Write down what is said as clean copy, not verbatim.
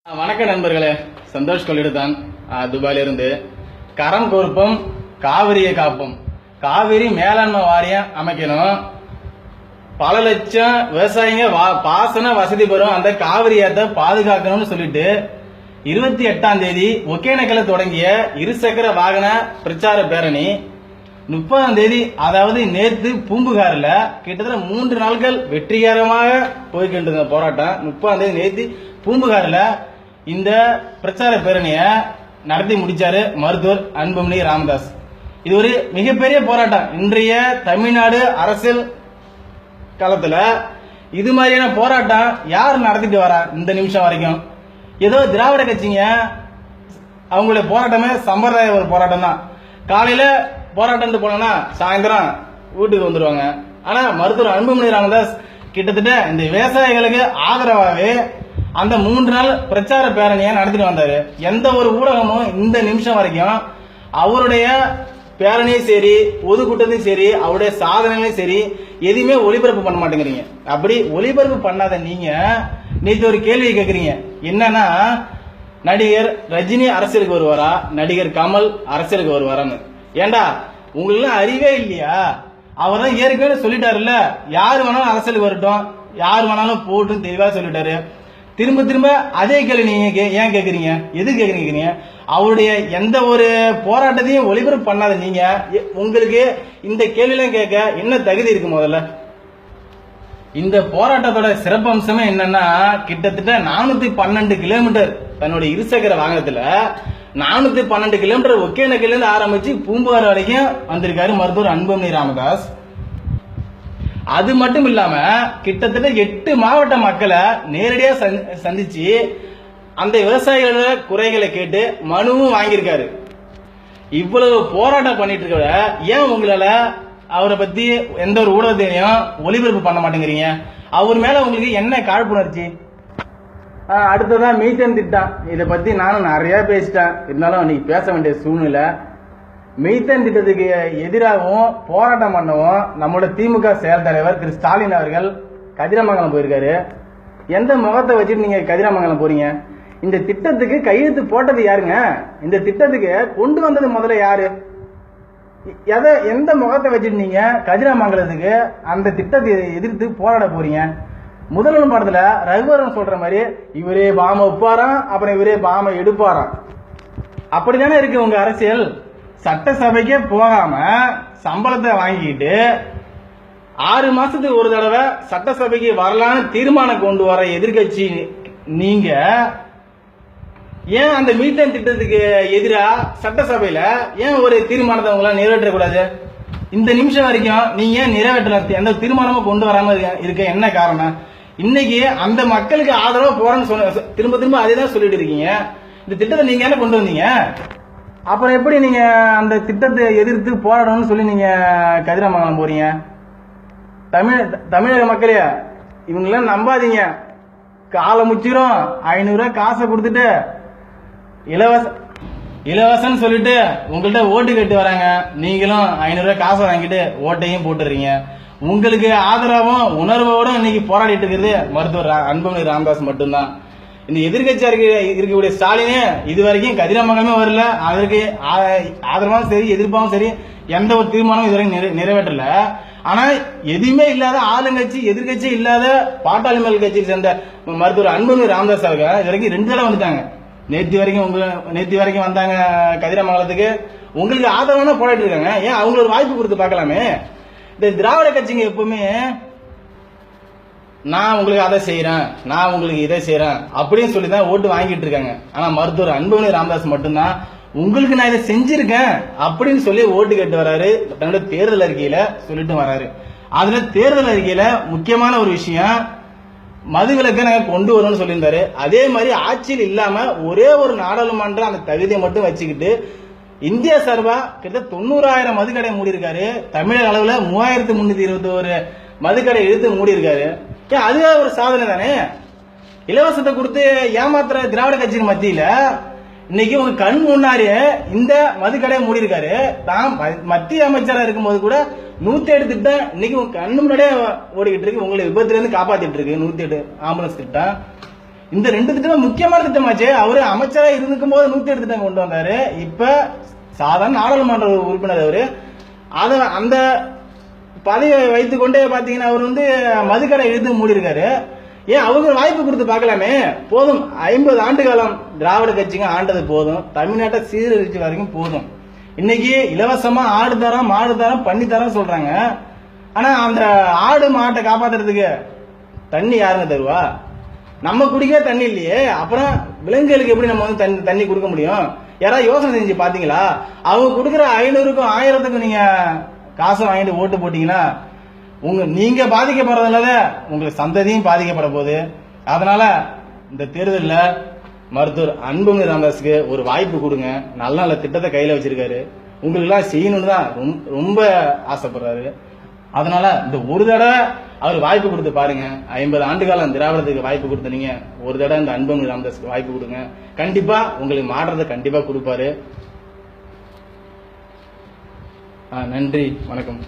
வணக்க நண்பர்களே, சந்தோஷ் கொள்ளிடத்தான் துபாயில இருந்து. கரம் கோர்ப்போம், காவிரியை காப்போம். காவிரி மேலாண்மை வாரியம் அமைக்கணும். பல லட்சம் விவசாயிங்க பாசன வசதி பெறும் அந்த காவிரியத்தை பாதுகாக்கணும்னு சொல்லிட்டு 28ஆம் தேதி ஒகேனக்கல்ல தொடங்கிய இருசக்கர வாகன பிரச்சார பேரணி 30ஆம் தேதி, அதாவது நேற்று பூம்புகார்ல கிட்டத்தட்ட 3 நாட்கள் வெற்றிகரமாக போய்கின்ற போராட்டம். 30ஆம் தேதி நேற்று பூம்புகார்ல இந்த பிரச்சார பேரணிய நடத்தி முடிச்சாரு மருத்துவர் அன்புமணி ராமதாஸ். இது ஒரு மிகப்பெரிய போராட்டம். இன்றைய தமிழ்நாடு அரசியல் காலத்துல இது மாதிரியான போராட்டம் யார் நடத்திட்டு வரா? இந்த நிமிஷம் வரைக்கும் ஏதோ திராவிட கட்சிங்க அவங்களுடைய போராட்டமே சம்பிரதாய ஒரு போராட்டம் தான். காலையில போராட்டம் போனா சாயந்தரம் வீட்டுக்கு வந்துருவாங்க. ஆனா மருத்துவர் அன்புமணி ராமதாஸ் கிட்டத்தட்ட இந்த விவசாயிகளுக்கு ஆதரவாகவே அந்த 3 நாள் பிரச்சார பேரணியை நடத்திட்டு வந்தாரு. எந்த ஒரு ஊடகமும் இந்த நிமிஷம் வரைக்கும் அவருடைய பேரணியும் சரி, பொதுக்கூட்டத்தையும் சரி, அவருடைய சாதனைகளையும் சரி எதுவுமே ஒளிபரப்பு பண்ண மாட்டேங்கிறீங்க. அப்படி ஒளிபரப்பு பண்ணாத நீங்க நேற்று ஒரு கேள்வி கேட்கறீங்க. என்னன்னா, நடிகர் ரஜினி அரசியலுக்கு வருவாரா, நடிகர் கமல் அரசியலுக்கு வருவாரான்னு. ஏண்டா உங்களுக்கு அறிவே இல்லையா? அவர் தான் ஏற்கனவே சொல்லிட்டாருல்ல, யாரு வேணாலும் அரசியலுக்கு வரட்டும், யாரு வேணாலும் போட்டும் தெளிவா சொல்லிட்டாரு. திரும்ப திரும்ப அதே கேள்வி நீங்க ஏன் கேக்குறீங்க? எது கேக்குறீங்க? அவருடைய எந்த ஒரு போராட்டத்தையும் ஒளிபரப்பு பண்ணாத நீங்க உங்களுக்கு இந்த கேள்வியெல்லாம் கேட்க என்ன தகுதி இருக்கு? முதல்ல இந்த போராட்டத்தோட சிறப்பம்சமே என்னன்னா, கிட்டத்தட்ட 412 கிலோமீட்டர் தன்னுடைய இருசக்கர வாகனத்துல 412 கிலோமீட்டர் ஒகேனக்கல்ல இருந்து ஆரம்பிச்சு பூம்புகார் வரைக்கும் வந்திருக்காரு மருத்துவர் அன்புமணி ராமதாஸ். அது மட்டும் இல்லாம கிட்டத்தட்ட 8 மாவட்ட மக்களை நேரடியா சந்திச்சு அந்த விவசாயிகளோட குறைகளை கேட்டு மனுவும் வாங்கியிருக்காரு. இவ்வளவு போராட்டம் பண்ணிட்டு இருக்க, ஏன் உங்களால அவரை பத்தி எந்த ஒரு ஊடகத்தையும் ஒளிபரப்பு பண்ண மாட்டேங்கிறீங்க? அவர் மேல உங்களுக்கு என்ன காழ்ப்புணர்ச்சி? அடுத்ததான் மீத்தேன் திட்டம். இதை பத்தி நானும் நிறைய பேசிட்டேன், இருந்தாலும் இன்னைக்கு பேச வேண்டிய சூழ்நிலை. மீத்தேன் திட்டத்துக்கு எதிராகவும் போராட்டம் பண்ணவும் நம்மளோட திமுக செயல் தலைவர் திரு ஸ்டாலின் அவர்கள் கதிராமங்கலம் போயிருக்காரு. எந்த முகத்தை வச்சுட்டு நீங்க கதிராமங்கலம் போறீங்க? இந்த திட்டத்துக்கு கையெழுத்து போட்டது யாருங்க? இந்த திட்டத்துக்கு கொண்டு வந்தது முதல்ல யாரு? எந்த முகத்தை வச்சுட்டு நீங்க கதிராமங்கலத்துக்கு அந்த திட்டத்தை எதிர்த்து போராட போறீங்க? முதல்வன் படத்துல ரகுவரன் சொல்ற மாதிரி இவரே பாம உப்பாராம், அப்புறம் இவரே பாம எடுப்பாராம். அப்படித்தானே இருக்கு உங்க அரசியல். சட்டசபைக்கே போகாம சம்பளத்தை வாங்கிட்டு 6 மாசத்துக்கு ஒரு தடவை சட்டசபைக்கு வரலான்னு தீர்மானம் கொண்டு வர எதிர்கட்சி நீங்க ஏன் அந்த மீத்தேன் திட்டத்துக்கு எதிராக சட்டசபையில ஏன் ஒரு தீர்மானத்தை உங்களால நிறைவேற்றக்கூடாது? இந்த நிமிஷம் வரைக்கும் நீங்க ஏன் நிறைவேற்ற எந்த தீர்மானமும் கொண்டு வராம இருக்க என்ன காரணம்? இன்னைக்கு அந்த மக்களுக்கு ஆதரவா போறேன்னு திரும்ப திரும்ப அதே தான் சொல்லிட்டு இருக்கீங்க. இந்த திட்டத்தை நீங்க என்ன கொண்டு வந்தீங்க? அப்புறம் எப்படி நீங்க அந்த திட்டத்தை எதிர்த்து போராடணும்னு சொல்லி நீங்க கதிராமங்கலம் போறீங்க? தமிழக மக்களே, இவங்களாம் நம்பாதீங்க. காலை முச்சிரும் 500 ரூபாய் காசை கொடுத்துட்டு இலவசம் சொல்லிட்டு உங்கள்கிட்ட ஓட்டு கேட்டு வராங்க. நீங்களும் 500 ரூபாய் காசை வாங்கிட்டு ஓட்டையும் போட்டுறீங்க. உங்களுக்கு ஆதரவும் உணர்வோடும் இன்னைக்கு போராடிட்டு இருக்கிறது மருத்துவர் அன்புமணி ராமதாஸ் மட்டும்தான். இந்த எதிர்கட்சியா இருக்கக்கூடிய ஸ்டாலினே இது வரைக்கும் கதிராமங்கலமே வரல. அதற்கு ஆதரவாகவும் சரி எதிர்ப்பாகவும் சரி எந்த ஒரு தீர்மானமும் இதுவரைக்கும் நிறைவேற்றல. ஆனா எதுவுமே இல்லாத ஆளுங்கட்சி எதிர்கட்சி இல்லாத பாட்டாளி மக்கள் கட்சியை சேர்ந்த மருத்துவர் அன்புமணி ராமதாஸ் அவர்கள் இது வரைக்கும் 2 தடவை வந்துட்டாங்க. நேற்று வரைக்கும் வந்தாங்க கதிராமங்கலத்துக்கு. உங்களுக்கு ஆதரவான போராடிட்டு இருக்காங்க. ஏன் அவங்களுக்கு ஒரு வாய்ப்பு கொடுத்து பார்க்கலாமே? இந்த திராவிட கட்சிங்க எப்பவுமே நான் உங்களுக்கு அதை செய்யறேன், நான் உங்களுக்கு இதை செய்யறேன் அப்படின்னு சொல்லி தான் ஓட்டு வாங்கிட்டு இருக்காங்க. ஆனா மருத்துவர் அன்புமணி ராமதாஸ் மட்டும்தான் உங்களுக்கு நான் இதை செஞ்சிருக்கேன் அப்படின்னு சொல்லி ஓட்டு கேட்டு வராரு. தன்னோட தேர்தல் அறிக்கையில சொல்லிட்டு வராரு. அதுல தேர்தல் அறிக்கையில முக்கியமான ஒரு விஷயம், மதுவிலக்கை நாங்க கொண்டு வரணும்னு சொல்லியிருந்தாரு. அதே மாதிரி ஆட்சியில் இல்லாம ஒரே ஒரு நாடாளுமன்ற அந்த தகுதியை மட்டும் வச்சுக்கிட்டு இந்தியா சார்பா கிட்டத்தட்ட 90,000 மதுக்கடை மூடி இருக்காரு. தமிழக அளவுல 3,321 மதுக்கடை இழுத்து மூடி இருக்காரு. அதுவே ஒரு சாதனை தானே. இலவசத்தை கொடுத்து ஏமாத்துற திராவிட கட்சியின் மத்தியில இன்னைக்கு உங்க கண் முன்னாடி இந்த மதுக்கடையை மூடி இருக்காரு. தான் மத்திய அமைச்சரா இருக்கும்போது கூட 108 திட்டம் இன்னைக்கு உங்க கண்ணு முன்னாடியே ஓடிக்கிட்டு இருக்கு. உங்களை விபத்துல இருந்து காப்பாத்திட்டு இருக்கு 108 ஆம்புலன்ஸ் திட்டம். இந்த 2 திட்டம் முக்கியமான திட்டமாச்சு. அவரு அமைச்சரா இருந்துக்கும் போது 107 திட்டம் கொண்டு வந்தாரு. இப்ப சாதாரண நாடாளுமன்ற உறுப்பினர் அவரு. அந்த பதவியை வைத்துக் கொண்டே பாத்தீங்கன்னா அவர் மதுக்கடை எழுத்து மூடி இருக்காரு. ஏன் அவங்க வாய்ப்பு கொடுத்து பார்க்கலாமே? போதும், 50 ஆண்டு காலம் திராவிட கட்சிங்க ஆண்டது போதும், தமிழ்நாட்டை சீரழிச்சு வரைக்கும் போதும். இன்னைக்கு இலவசமா ஆடு தரம் மாடு தரம் பண்ணி தரம் சொல்றாங்க. ஆனா அந்த ஆடு மாட்டை காப்பாத்துறதுக்கு தண்ணி யாருங்க தருவா? நம்ம குடிக்க தண்ணி இல்லையே, அப்புறம் விலங்குகளுக்கு எப்படி நம்ம தண்ணி கொடுக்க முடியும்? யாராவது யோசனை செஞ்சு பாத்தீங்களா? அவங்க கொடுக்குற 500க்கும் 1000க்கும் நீங்க காசை வாங்கிட்டு ஓட்டு போட்டீங்கன்னா நீங்க பாதிக்கப்படுறதுனால உங்களுக்கு சந்ததியும் பாதிக்கப்பட போகுது. அதனால இந்த தேர்தலில் மருத்துவர் அன்புமணி ராமதாஸுக்கு ஒரு வாய்ப்பு கொடுங்க. நல்ல நல்ல திட்டத்தை கையில வச்சிருக்காரு. உங்களுக்கு எல்லாம் செய்யணும்னு தான் ரொம்ப ஆசைப்படுறாரு. அதனால இந்த ஒரு தடவை அவர் வாய்ப்பு கொடுத்து பாருங்க. 50 ஆண்டு காலம் திராவிடத்துக்கு வாய்ப்பு கொடுத்தீங்க, ஒரு தடவை இந்த அன்புமணி ராமதாஸுக்கு வாய்ப்பு கொடுங்க. கண்டிப்பா உங்களுக்கு மாற்றத்தை கண்டிப்பா கொடுப்பாரு. நன்றி, வணக்கம்.